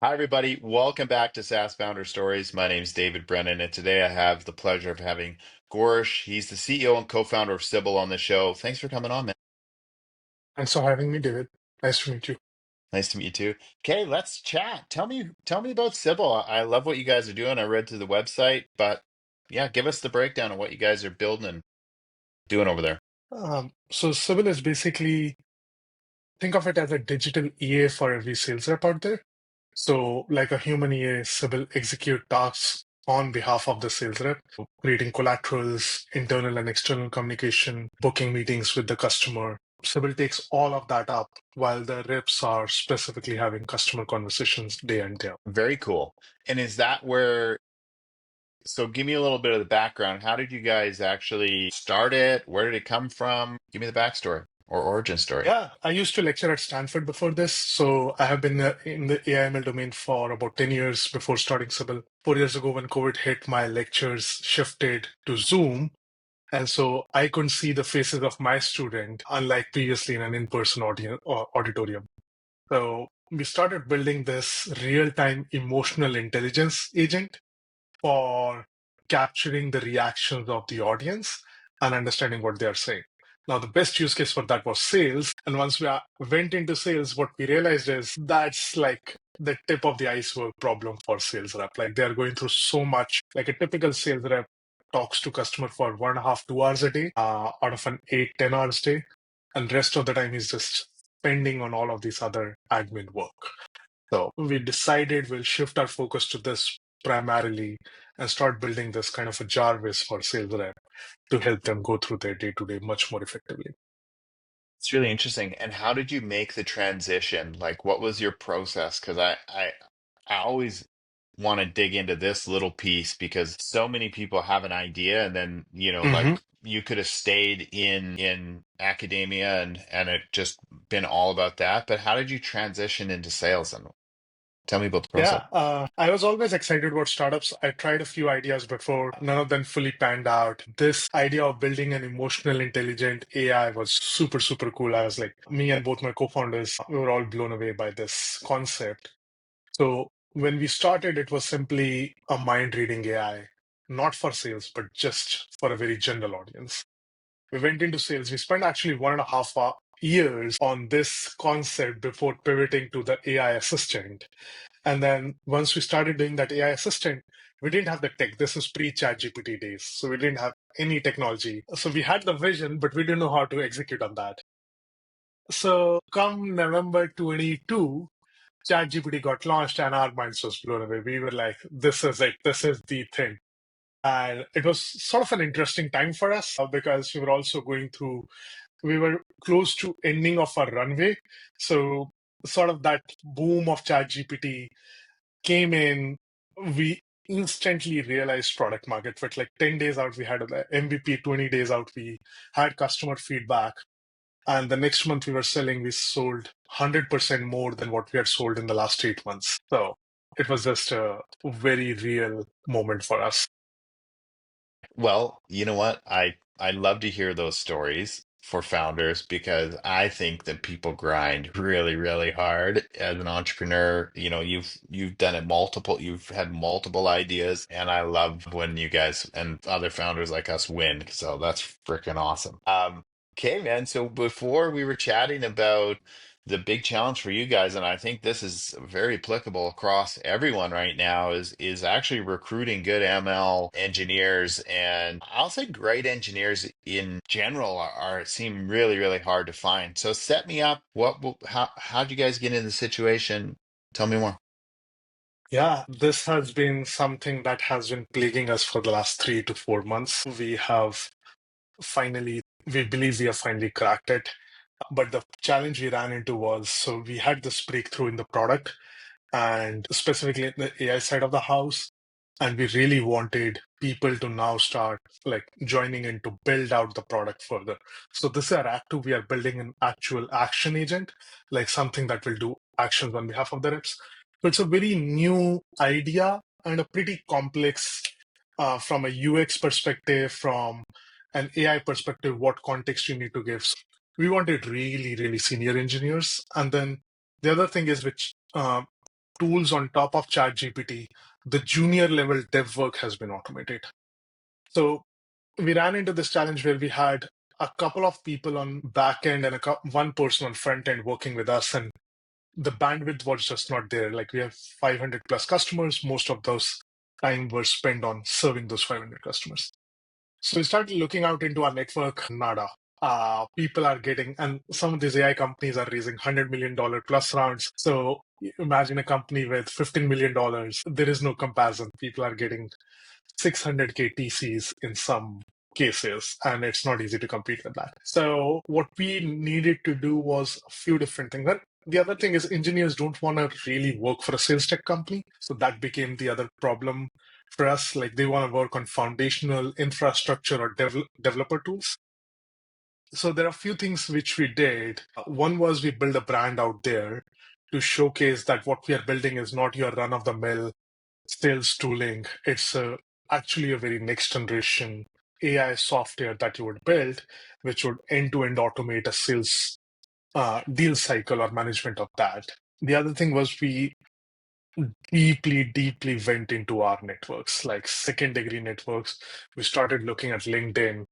Hi, everybody. Welcome back to SaaS Founder Stories. My name is David Brennan, and today I have the pleasure of having Gorish. He's the CEO and co-founder of Sybill on the show. Thanks for coming on, man. Thanks for having me, David. Nice to meet you. Nice to meet you too. Okay, let's chat. Tell me about Sybill. I love what you guys are doing. I read through the website, but yeah, give us the breakdown of what you guys are building and doing over there. So Sybill is basically, think of it as a digital EA for every sales rep out there. So like a human EA, Sybill execute tasks on behalf of the sales rep, creating collaterals, internal and external communication, booking meetings with the customer. Sybill takes all of that up while the reps are specifically having customer conversations day in, day out. Very cool. And is that where So give me a little bit of the background. How did you guys actually start it? Where did it come from? Give me the backstory or origin story. Yeah, I used to lecture at Stanford before this. So I have been in the AIML domain for about 10 years before starting Sybil. 4 years ago, when COVID hit, my lectures shifted to Zoom. And so I couldn't see the faces of my student, unlike previously in an in-person audience or auditorium. So we started building this real-time emotional intelligence agent for capturing the reactions of the audience and understanding what they are saying. Now, the best use case for that was sales. And once we went into sales, what we realized is that's like the tip of the iceberg problem for sales rep. Like they are going through so much. Like a typical sales rep talks to customer for 1.5, 2 hours a day out of an 8, 10 hours day. And rest of the time he's just spending on all of these other admin work. So we decided we'll shift our focus to this primarily and start building this kind of a Jarvis for sales rep to help them go through their day to day much more effectively. It's really interesting. And how did you make the transition? Like, what was your process? Because I always want to dig into this little piece because so many people have an idea and then, like hmm you could have stayed in academia and it just been all about that. But how did you transition into sales? And tell me about the process. Yeah, I was always excited about startups. I tried a few ideas before, none of them fully panned out. This idea of building an emotional intelligent AI was super, super cool. I was like, me and both my co founders, we were all blown away by this concept. So when we started, it was simply a mind reading AI, not for sales, but just for a very general audience. We went into sales. We spent actually 1.5 years on this concept before pivoting to the AI assistant. And then once we started doing that AI assistant, we didn't have the tech. This was pre-chat GPT days. So we didn't have any technology. So we had the vision, but we didn't know how to execute on that. So come November 22, ChatGPT got launched and our minds was blown away. We were like, this is it. This is the thing. And it was sort of an interesting time for us because we were also going through, we were close to ending of our runway. So sort of that boom of ChatGPT came in. We instantly realized product market fit. Like 10 days out, we had an MVP, 20 days out, we had customer feedback. And the next month we were selling, we sold 100% more than what we had sold in the last 8 months. So it was just a very real moment for us. Well, you know what? I love to hear those stories for founders because I think that people grind really, really hard as an entrepreneur. You've done it you've had multiple ideas, and I love when you guys and other founders like us win. So that's freaking awesome. Okay, man. So before we were chatting about the big challenge for you guys, and I think this is very applicable across everyone right now, is actually recruiting good ML engineers, and I'll say great engineers in general are seem really, really hard to find. So set me up. How'd you guys get in the situation? Tell me more. Yeah, this has been something that has been plaguing us for the last 3 to 4 months. We believe we have finally cracked it. But the challenge we ran into was so we had this breakthrough in the product and specifically in the AI side of the house. And we really wanted people to now start like joining in to build out the product further. So this is our Act 2. We are building an actual action agent, like something that will do actions on behalf of the reps. So it's a very new idea and a pretty complex from a UX perspective, from an AI perspective, what context you need to give. So we wanted really, really senior engineers. And then the other thing is which tools on top of ChatGPT, the junior level dev work has been automated. So we ran into this challenge where we had a couple of people on back end and one person on front end working with us, and the bandwidth was just not there. Like we have 500 plus customers. Most of those time were spent on serving those 500 customers. So we started looking out into our network, nada. People are getting, and some of these AI companies are raising $100 million plus rounds. So imagine a company with $15 million. There is no comparison. People are getting 600K TCs in some cases, and it's not easy to compete with that. So what we needed to do was a few different things. And the other thing is engineers don't want to really work for a sales tech company. So that became the other problem for us. Like they want to work on foundational infrastructure or developer tools. So there are a few things which we did. One was we built a brand out there to showcase that what we are building is not your run of the mill sales tooling. It's actually a very next generation AI software that you would build, which would end to end automate a sales deal cycle or management of that. The other thing was we deeply went into our networks, like second degree networks. We started looking at LinkedIn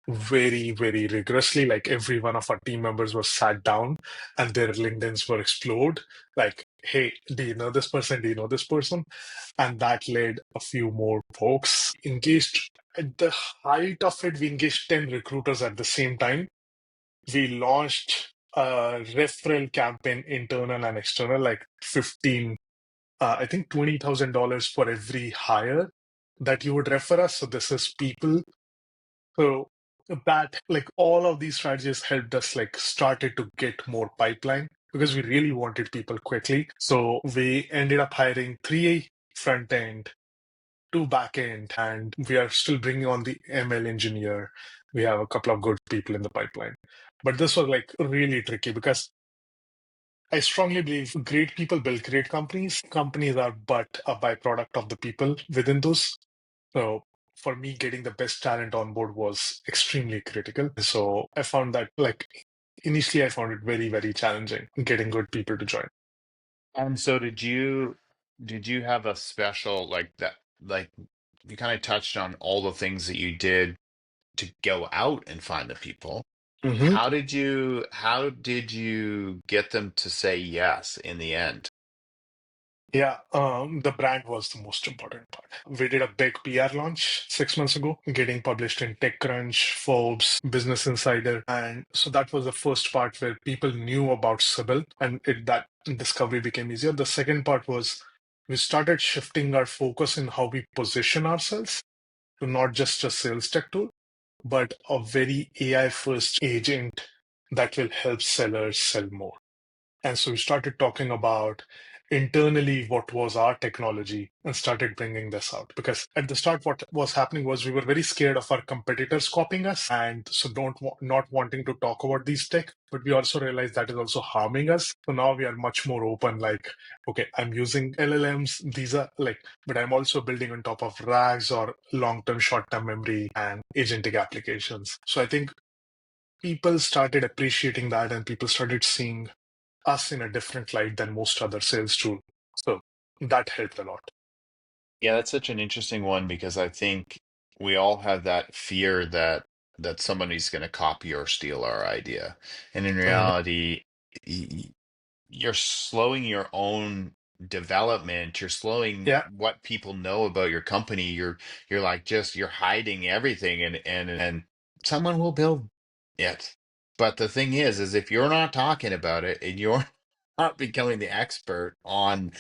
very rigorously. Like every one of our team members was sat down and their LinkedIns were explored. Like, hey, do you know this person? Do you know this person? And that led a few more folks engaged. At the height of it, we engaged 10 recruiters at the same time. We launched a referral campaign, internal and external, like 15 I think $20,000 for every hire that you would refer us. So this is people. So that like all of these strategies helped us like started to get more pipeline because we really wanted people quickly. So we ended up hiring 3 front end, 2 back end, and we are still bringing on the ML engineer. We have a couple of good people in the pipeline. But this was like really tricky because I strongly believe great people build great companies. Companies are but a byproduct of the people within those. So for me, getting the best talent on board was extremely critical. So I found that like initially I found it very challenging getting good people to join. And so did you have a special like that like you kind of touched on all the things that you did to go out and find the people. Mhm. How did you get them to say yes in the end? Yeah, the brand was the most important part. We did a big PR launch 6 months ago, getting published in TechCrunch, Forbes, Business Insider, and so that was the first part where people knew about Sybill, and that discovery became easier. The second part was we started shifting our focus in how we position ourselves to not just a sales tech tool, but a very AI first agent that will help sellers sell more. And so we started talking about internally what was our technology and started bringing this out. Because at the start, what was happening was we were very scared of our competitors copying us. And so not wanting to talk about these tech, but we also realized that is also harming us. So now we are much more open, like, okay, I'm using LLMs. These are like, but I'm also building on top of RAGs or long-term, short-term memory and agentic applications. So I think people started appreciating that and people started seeing us in a different light than most other sales tools. So that helped a lot. Yeah, that's such an interesting one because I think we all have that fear that somebody's going to copy or steal our idea. And in Mhm. reality, you're slowing your own development. You're slowing Yeah. what people know about your company. You're like just you're hiding everything and someone will build it. But the thing is if you're not talking about it and you're not becoming the expert on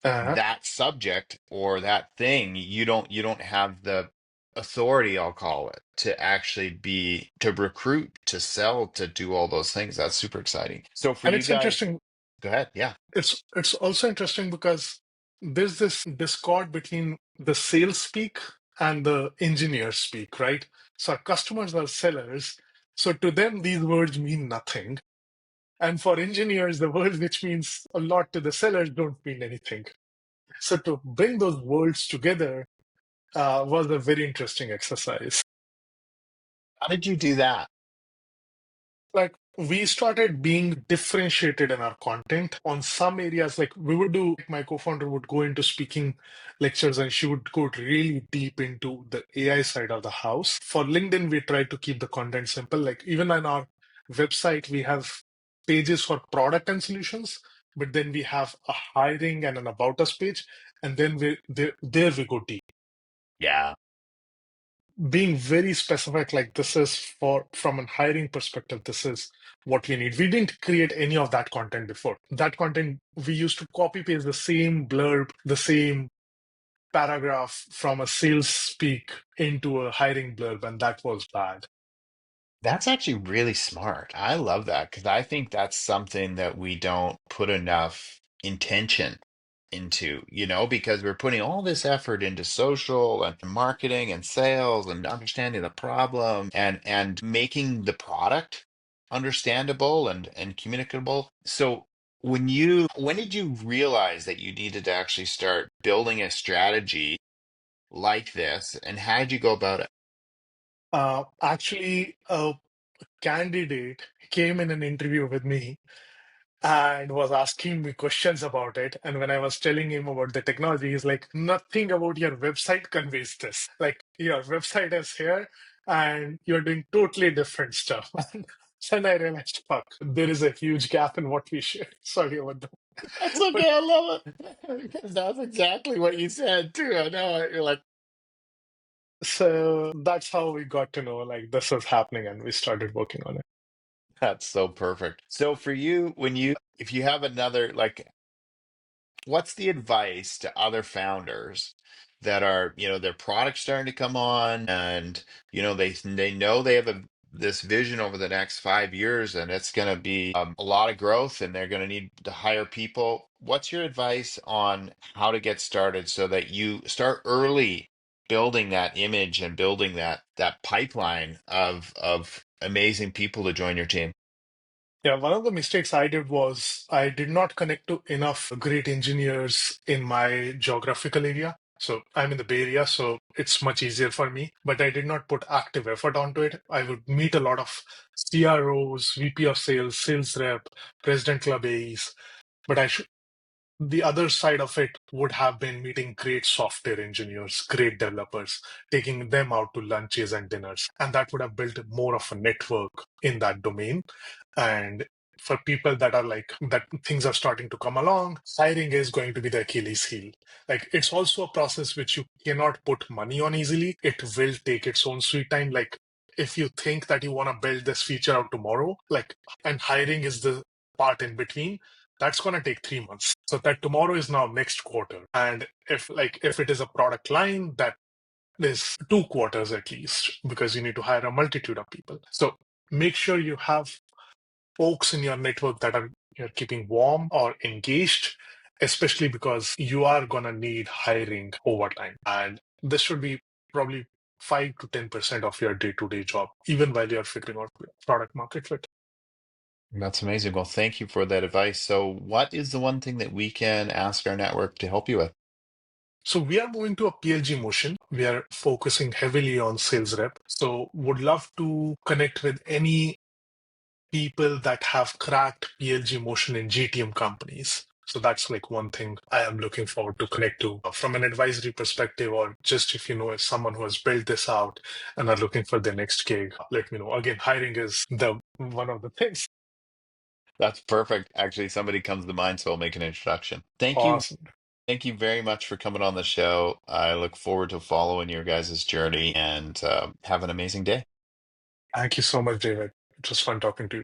Uh, that subject or that thing, you don't have the authority, I'll call it, to actually be to recruit, to sell, to do all those things. That's super exciting. So for and you it's guys, interesting. go ahead. Yeah. It's also interesting because there's this discord between the sales speak and the engineer speak, right? So our customers are sellers. So to them, these words mean nothing. And for engineers, the words which means a lot to the sellers don't mean anything. So to bring those words together was a very interesting exercise. How did you do that? We started being differentiated in our content on some areas. Like we would do, my co-founder would go into speaking lectures and she would go really deep into the AI side of the house. For LinkedIn, we try to keep the content simple. Like even on our website, we have pages for product and solutions, but then we have a hiring and an about us page. And then there we go deep, Yeah. being very specific, like this is for from a hiring perspective, this is what we need. We didn't create any of that content before. That content, we used to copy paste the same blurb, the same paragraph from a sales speak into a hiring blurb, and that was bad. That's actually really smart. I love that because I think that's something that we don't put enough intention into, because we're putting all this effort into social and marketing and sales and understanding the problem and making the product understandable and communicable. So when did you realize that you needed to actually start building a strategy like this, and how did you go about it? Actually, a candidate came in an interview with me and was asking me questions about it. And when I was telling him about the technology, he's like, nothing about your website conveys this. Like, your website is here and you're doing totally different stuff. And I realized, fuck, there is a huge gap in what we share. Sorry about that. That's But okay. I love it because that's exactly what you said too. I know. You're like, so that's how we got to know like this is happening and we started working on it. that's so perfect. So for you, if you have another, like, what's the advice to other founders that are, their product's starting to come on and, they know they have this vision over the next 5 years and it's going to be a lot of growth and they're going to need to hire people. What's your advice on how to get started so that you start early building that image and building that pipeline of amazing people to join your team? Yeah, one of the mistakes I did was I did not connect to enough great engineers in my geographical area. So I'm in the Bay Area, so it's much easier for me, but I did not put active effort onto it. I would meet a lot of CROs, VP of sales, sales rep, president club AEs, but the other side of it would have been meeting great software engineers, great developers, taking them out to lunches and dinners. And that would have built more of a network in that domain. And for people that are like, that things are starting to come along, hiring is going to be the Achilles heel. Like, it's also a process which you cannot put money on easily. It will take its own sweet time. Like, if you think that you want to build this feature out tomorrow, like, and hiring is the part in between, that's going to take 3 months. So that tomorrow is now next quarter. And if it is a product line, that is 2 quarters at least, because you need to hire a multitude of people. So make sure you have folks in your network that are you're keeping warm or engaged, especially because you are going to need hiring over time. And this should be probably 5 to 10% of your day-to-day job, even while you're figuring out product market fit. That's amazing. Well, thank you for that advice. So, what is the one thing that we can ask our network to help you with? So we are moving to a PLG motion. We are focusing heavily on sales rep. So would love to connect with any people that have cracked PLG motion in GTM companies. So that's like one thing I am looking forward to connect to from an advisory perspective, or just if you know if someone who has built this out and are looking for their next gig, let me know. Again, hiring is the one of the things. That's perfect. Actually, somebody comes to mind, so I'll make an introduction. Thank you. Awesome. Thank you very much for coming on the show. I look forward to following your guys' journey and have an amazing day. Thank you so much, David. It was fun talking to you.